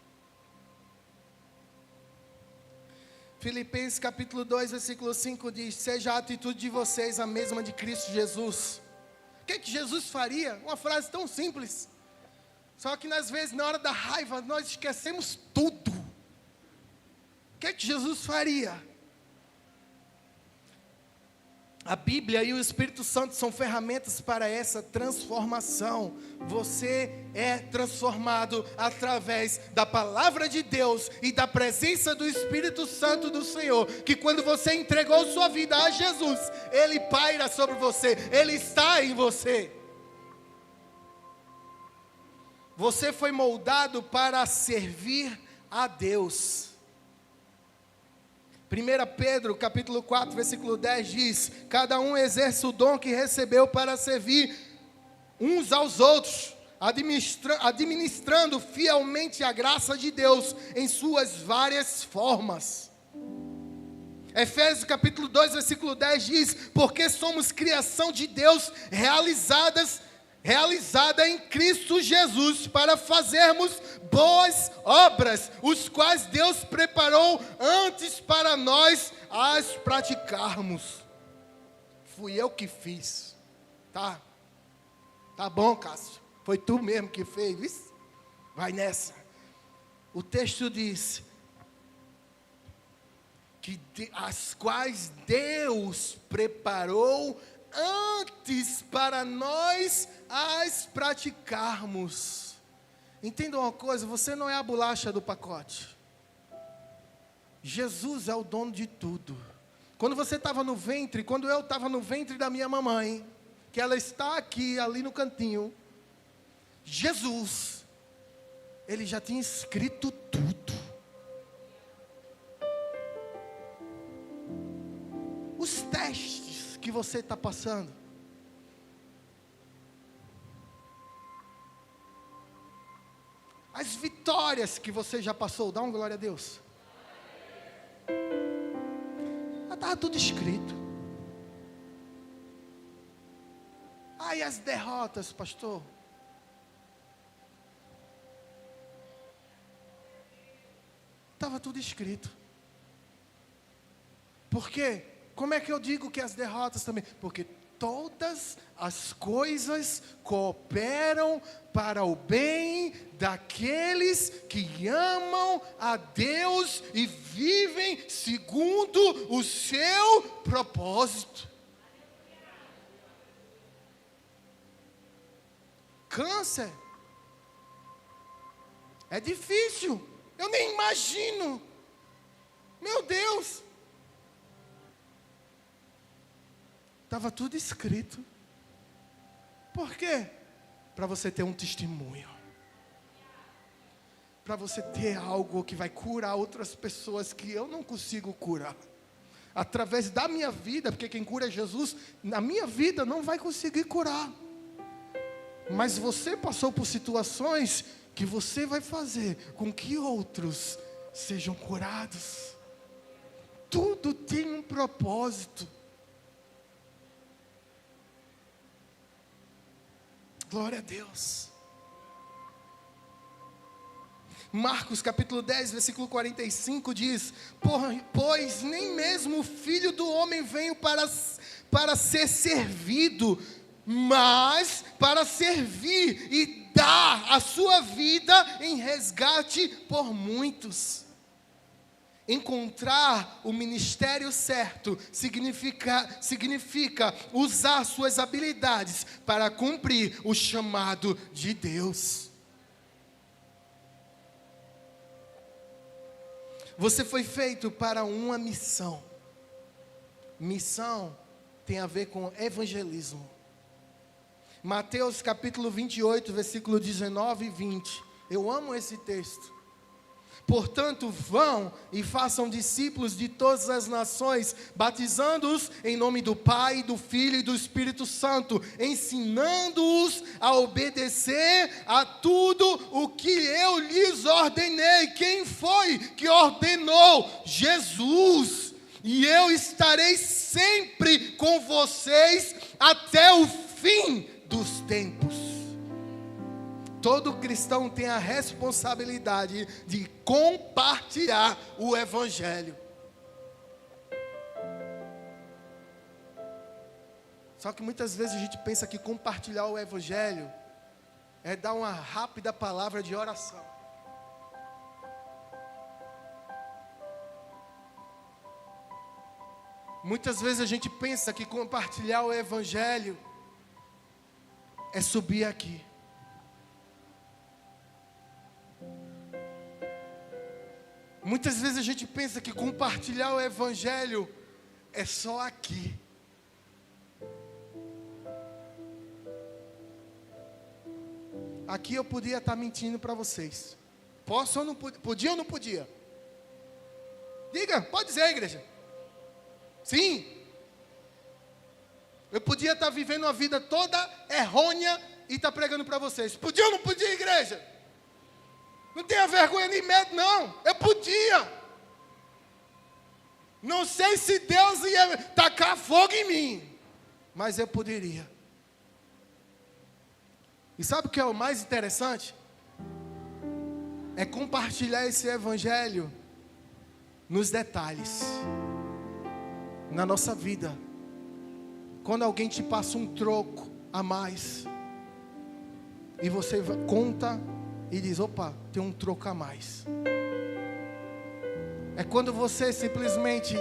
Filipenses capítulo 2, versículo 5 diz: seja a atitude de vocês a mesma de Cristo Jesus. O que Jesus faria? Uma frase tão simples. Só que às vezes, na hora da raiva, nós esquecemos tudo. O que Jesus faria? A Bíblia e o Espírito Santo são ferramentas para essa transformação. Você é transformado através da palavra de Deus e da presença do Espírito Santo do Senhor, que quando você entregou sua vida a Jesus, Ele paira sobre você, Ele está em você. Você foi moldado para servir a Deus. 1 Pedro, capítulo 4, versículo 10 diz: cada um exerce o dom que recebeu para servir uns aos outros, administrando fielmente a graça de Deus em suas várias formas. Efésios capítulo 2, versículo 10 diz: porque somos criação de Deus, realizada em Cristo Jesus, para fazermos boas obras, os quais Deus preparou antes para nós as praticarmos. Fui eu que fiz, tá bom, Cássio, foi tu mesmo que fez, vai nessa. O texto diz que as quais Deus preparou antes para nós as praticarmos. Entenda uma coisa: você não é a bolacha do pacote. Jesus é o dono de tudo. Quando você estava no ventre, quando eu estava no ventre da minha mamãe, que ela está aqui, ali no cantinho, Jesus, Ele já tinha escrito tudo. Os testes que você está passando, as vitórias que você já passou, dá uma glória a Deus. Já estava tudo escrito. E as derrotas, pastor? Estava tudo escrito. Por quê? Como é que eu digo que as derrotas também? Porque todas as coisas cooperam para o bem daqueles que amam a Deus e vivem segundo o seu propósito. Câncer é difícil, eu nem imagino. Meu Deus, estava tudo escrito. Por quê? Para você ter um testemunho, para você ter algo que vai curar outras pessoas que eu não consigo curar, através da minha vida, porque quem cura é Jesus. Na minha vida não vai conseguir curar, mas você passou por situações que você vai fazer com que outros sejam curados. Tudo tem um propósito. Glória a Deus. Marcos capítulo 10, versículo 45 diz: pois nem mesmo o Filho do Homem veio para ser servido, mas para servir e dar a sua vida em resgate por muitos. Encontrar o ministério certo significa usar suas habilidades para cumprir o chamado de Deus. Você foi feito para uma missão. Missão tem a ver com evangelismo. Mateus capítulo 28, versículo 19 e 20. Eu amo esse texto. Portanto, vão e façam discípulos de todas as nações, batizando-os em nome do Pai, do Filho e do Espírito Santo, ensinando-os a obedecer a tudo o que eu lhes ordenei. Quem foi que ordenou? Jesus. E eu estarei sempre com vocês até o fim dos tempos. Todo cristão tem a responsabilidade de compartilhar o Evangelho. Só que muitas vezes a gente pensa que compartilhar o Evangelho é dar uma rápida palavra de oração. Muitas vezes a gente pensa que compartilhar o Evangelho é subir aqui. Muitas vezes a gente pensa que compartilhar o Evangelho é só aqui. Aqui eu podia estar mentindo para vocês. Posso ou não podia? Podia ou não podia? Diga, pode dizer, igreja. Sim. Eu podia estar vivendo uma vida toda errônea e estar pregando para vocês. Podia ou não podia, igreja? Não tenha vergonha nem medo, não. Eu podia. Não sei se Deus ia tacar fogo em mim, mas eu poderia. E sabe o que é o mais interessante? É compartilhar esse Evangelho nos detalhes, na nossa vida. Quando alguém te passa um troco a mais, e você conta e diz: opa, tem um troco a mais. É quando você simplesmente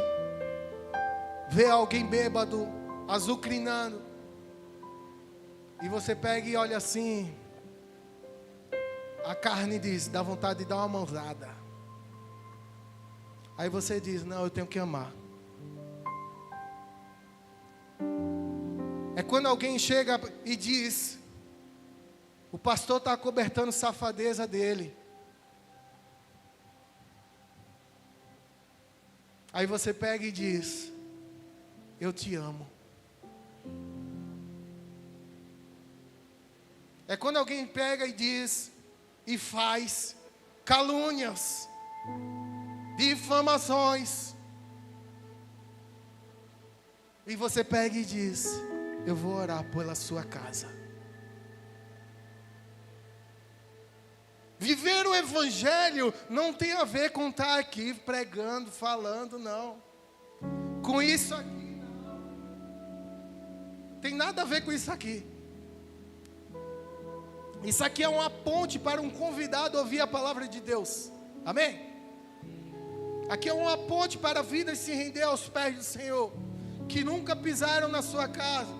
vê alguém bêbado, azucrinando, e você pega e olha assim, a carne diz, dá vontade de dar uma mãozada. Aí você diz: não, eu tenho que amar. É quando alguém chega e diz: o pastor está acobertando safadeza dele. Aí você pega e diz: eu te amo. É quando alguém pega e diz e faz calúnias, difamações, e você pega e diz: eu vou orar pela sua casa. Viver o Evangelho não tem a ver com estar aqui pregando, falando, não. Com isso aqui, não. tem nada a ver com isso aqui. Isso aqui é uma ponte para um convidado ouvir a palavra de Deus. Amém? Aqui é uma ponte para a vida se render aos pés do Senhor, que nunca pisaram na sua casa.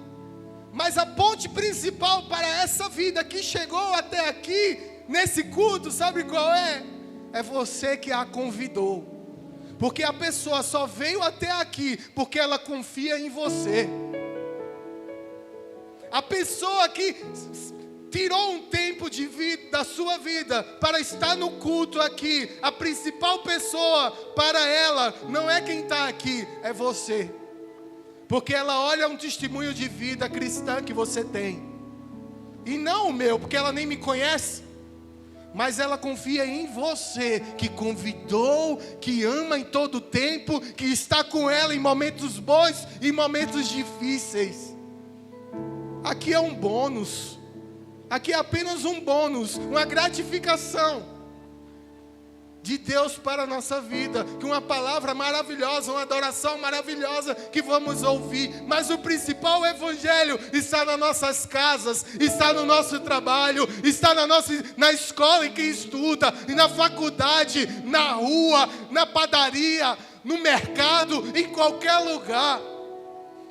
Mas a ponte principal para essa vida que chegou até aqui, nesse culto, sabe qual é? É você que a convidou. Porque a pessoa só veio até aqui porque ela confia em você. A pessoa que tirou um tempo de vida, da sua vida, para estar no culto aqui, a principal pessoa para ela não é quem está aqui, é você. Porque ela olha um testemunho de vida cristã que você tem, e não o meu, porque ela nem me conhece, mas ela confia em você, que convidou, que ama em todo tempo, que está com ela em momentos bons e momentos difíceis. Aqui é um bônus. Aqui é apenas um bônus, uma gratificação de Deus para a nossa vida, que uma palavra maravilhosa, uma adoração maravilhosa que vamos ouvir, mas o principal evangelho está nas nossas casas, está no nosso trabalho, está na escola em que estuda, e na faculdade, na rua, na padaria, no mercado, em qualquer lugar.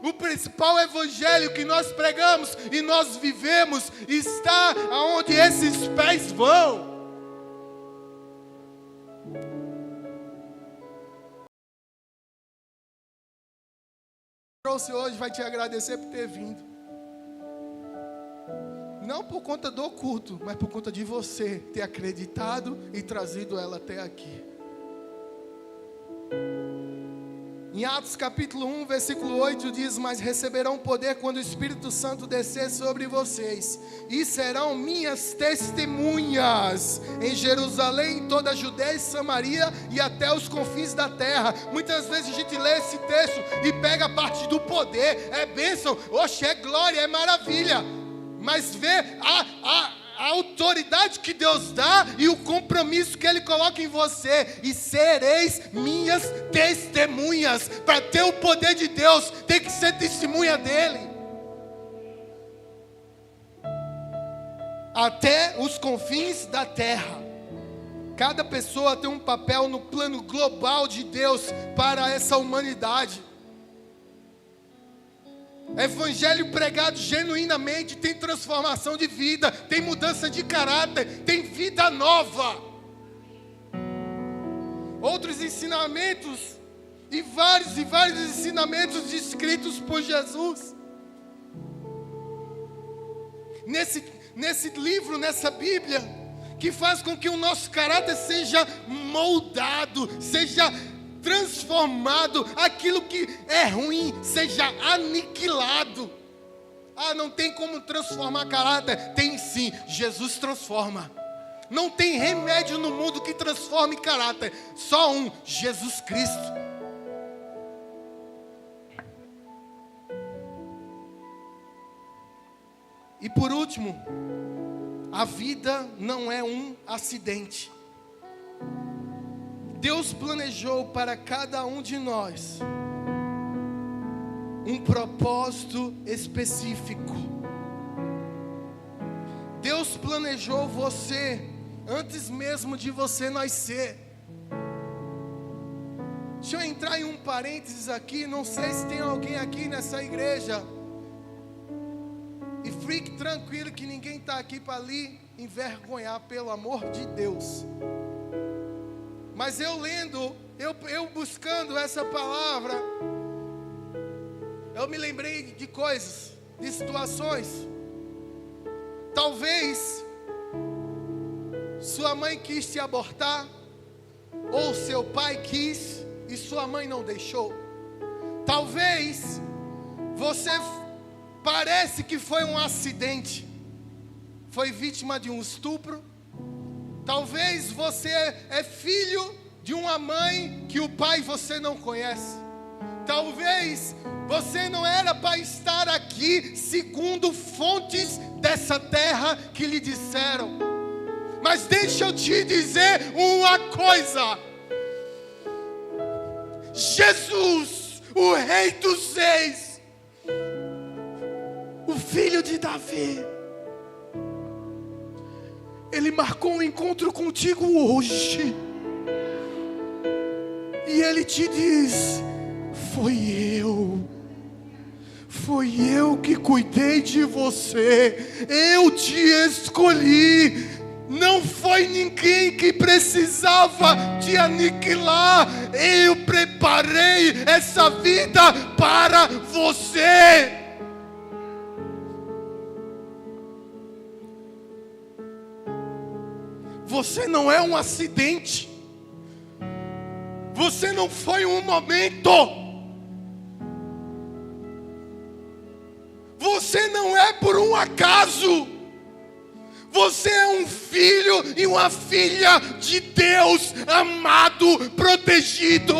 O principal evangelho que nós pregamos e nós vivemos está aonde esses pés vão. Trouxe hoje, vai te agradecer por ter vindo. Não por conta do culto, mas por conta de você ter acreditado e trazido ela até aqui. Em Atos capítulo 1, versículo 8 diz: mas receberão poder quando o Espírito Santo descer sobre vocês, e serão minhas testemunhas em Jerusalém, em toda a Judeia e Samaria e até os confins da terra. Muitas vezes a gente lê esse texto e pega a parte do poder, é bênção, oxe, é glória, é maravilha, mas vê a autoridade que Deus dá e o compromisso que Ele coloca em você. E sereis minhas testemunhas. Para ter o poder de Deus, tem que ser testemunha dEle. Até os confins da terra. Cada pessoa tem um papel no plano global de Deus para essa humanidade. Evangelho pregado genuinamente tem transformação de vida, tem mudança de caráter, tem vida nova. Outros ensinamentos e vários ensinamentos descritos por Jesus. Nesse livro, nessa Bíblia, que faz com que o nosso caráter seja moldado, seja transformado, aquilo que é ruim seja aniquilado. Não tem como transformar caráter? Tem sim, Jesus transforma. Não tem remédio no mundo que transforme caráter, só um, Jesus Cristo. E por último, a vida não é um acidente. Deus planejou para cada um de nós um propósito específico. Deus planejou você antes mesmo de você nascer. Deixa eu entrar em um parênteses aqui. Não sei se tem alguém aqui nessa igreja, e fique tranquilo que ninguém está aqui para lhe envergonhar, pelo amor de Deus. Mas eu lendo, eu buscando essa palavra, eu me lembrei de coisas, de situações. Talvez sua mãe quis te abortar, ou seu pai quis e sua mãe não deixou. Talvez você parece que foi um acidente, foi vítima de um estupro. Talvez você é filho de uma mãe que o pai você não conhece. Talvez você não era para estar aqui segundo fontes dessa terra que lhe disseram. Mas deixa eu te dizer uma coisa. Jesus, o Rei dos Reis, filho de Davi. Ele marcou um encontro contigo hoje. E Ele te diz: Foi eu que cuidei de você. Eu te escolhi. Não foi ninguém que precisava te aniquilar. Eu preparei essa vida para você. Você não é um acidente. Você não foi um momento. Você não é por um acaso. Você é um filho e uma filha de Deus, amado, protegido,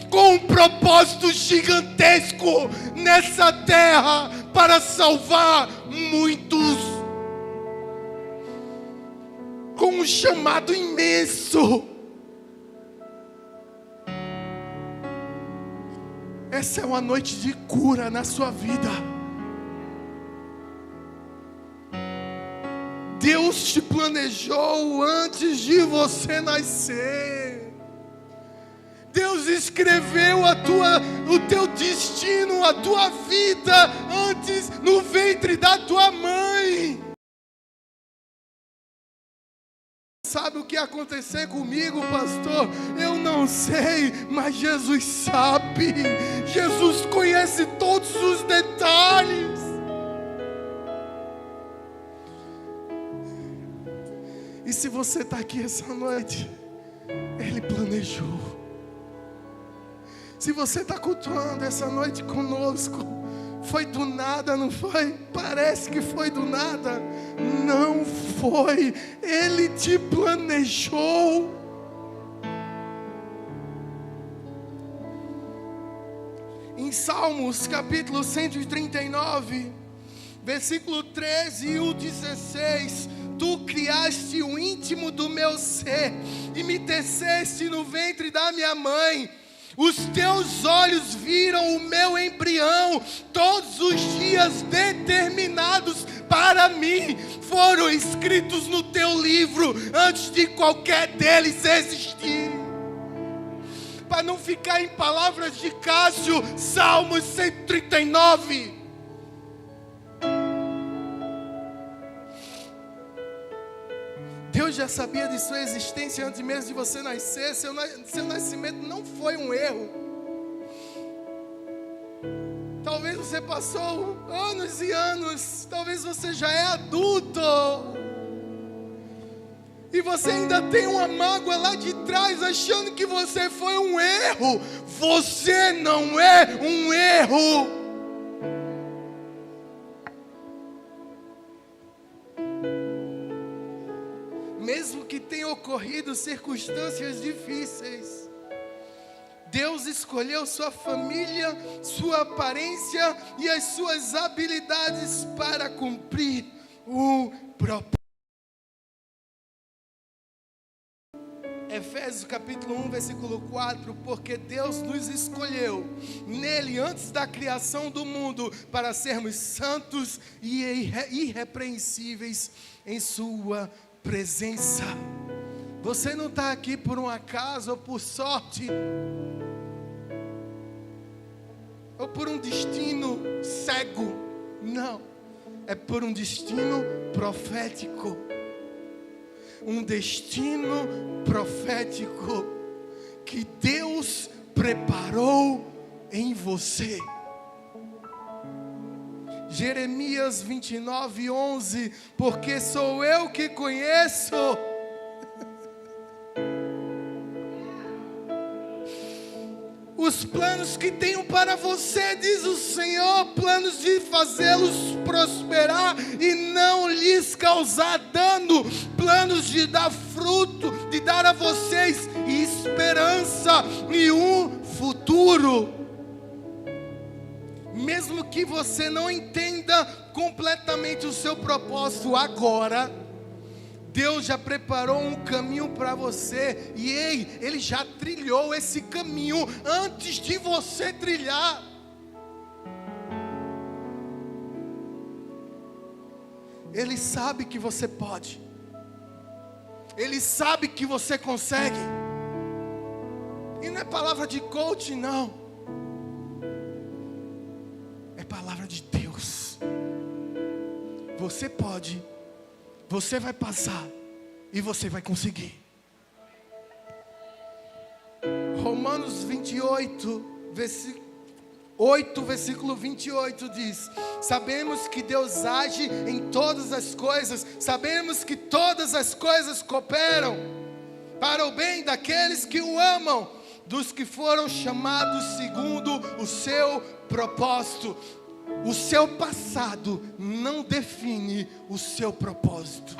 com um propósito gigantesco nessa terra para salvar muitos, com um chamado imenso. Essa é uma noite de cura na sua vida. Deus te planejou antes de você nascer. Deus escreveu o teu destino, a tua vida antes no ventre da tua mãe. Sabe o que ia acontecer comigo, pastor? Eu não sei, mas Jesus sabe. Jesus conhece todos os detalhes. E se você está aqui essa noite, Ele planejou. Se você está cultuando essa noite conosco, foi do nada, não foi? Parece que foi do nada. Não foi. Ele te planejou. Em Salmos capítulo 139, versículo 13 e o 16: Tu criaste o íntimo do meu ser e me teceste no ventre da minha mãe. Os teus olhos viram o meu embrião. Todos os dias determinados para mim foram escritos no teu livro antes de qualquer deles existir. Para não ficar em palavras de Cássio, Salmos 139. Deus já sabia de sua existência antes mesmo de você nascer. Seu nascimento não foi um erro. Talvez você passou anos e anos. Talvez você já é adulto. E você ainda tem uma mágoa lá de trás, achando que você foi um erro. Você não é um erro. Mesmo que tenham ocorrido circunstâncias difíceis, Deus escolheu sua família, sua aparência e as suas habilidades para cumprir o propósito. Efésios capítulo 1, versículo 4: Porque Deus nos escolheu nele antes da criação do mundo para sermos santos e irrepreensíveis em sua presença. Você não está aqui por um acaso ou por sorte, ou por um destino cego. Não, é por um destino profético. Um destino profético que Deus preparou em você. Jeremias 29:11: Porque sou eu que conheço os planos que tenho para você, diz o Senhor, planos de fazê-los prosperar e não lhes causar dano, planos de dar fruto, de dar a vocês esperança e um futuro. Mesmo que você não entenda completamente o seu propósito agora, Deus já preparou um caminho para você. E Ele já trilhou esse caminho antes de você trilhar. Ele sabe que você pode. Ele sabe que você consegue. E não é palavra de coach, não. É palavra de Deus. Você pode, você vai passar e você vai conseguir. Romanos 8, versículo 28 diz: sabemos que Deus age em todas as coisas, sabemos que todas as coisas cooperam para o bem daqueles que o amam, dos que foram chamados segundo o seu propósito. O seu passado não define o seu propósito.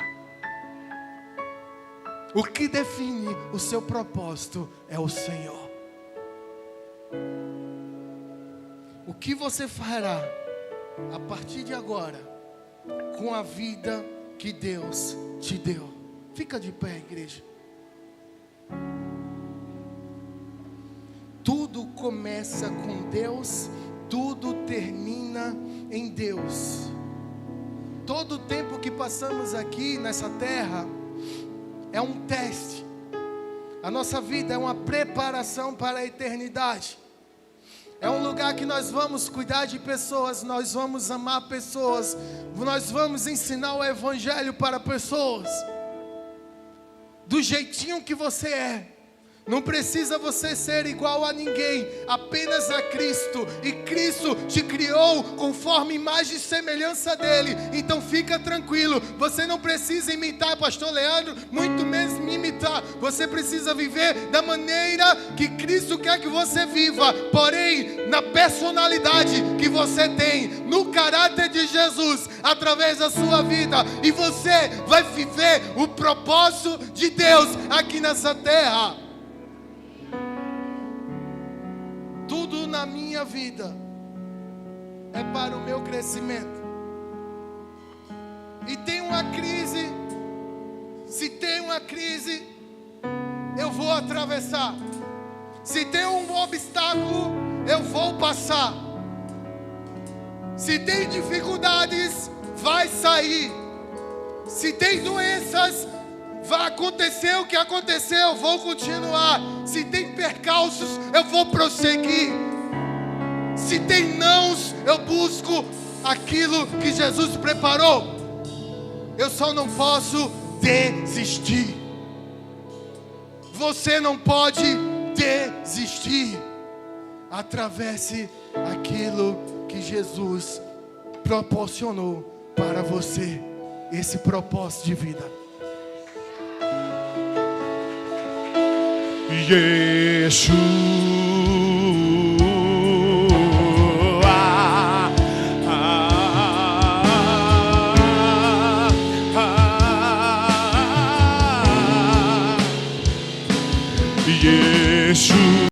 O que define o seu propósito é o Senhor. O que você fará a partir de agora com a vida que Deus te deu? Fica de pé, igreja. Tudo começa com Deus, tudo termina em Deus. Todo o tempo que passamos aqui nessa terra é um teste. A nossa vida é uma preparação para a eternidade. É um lugar que nós vamos cuidar de pessoas, nós vamos amar pessoas, nós vamos ensinar o Evangelho para pessoas. Do jeitinho que você é. Não precisa você ser igual a ninguém, apenas a Cristo. E Cristo te criou conforme imagem e semelhança dele. Então fica tranquilo, você não precisa imitar pastor Leandro, muito menos me imitar. Você precisa viver da maneira que Cristo quer que você viva, porém na personalidade que você tem, no caráter de Jesus, através da sua vida. E você vai viver o propósito de Deus aqui nessa terra. Tudo na minha vida é para o meu crescimento. E tem uma crise, se tem uma crise, eu vou atravessar. Se tem um obstáculo, eu vou passar. Se tem dificuldades, vai sair. Se tem doenças, vai acontecer o que aconteceu, eu vou continuar. Se tem percalços, eu vou prosseguir. Se tem nãos, eu busco aquilo que Jesus preparou. Eu só não posso desistir. Você não pode desistir. Atravesse aquilo que Jesus proporcionou para você, esse propósito de vida. Yeshua, Yeshua.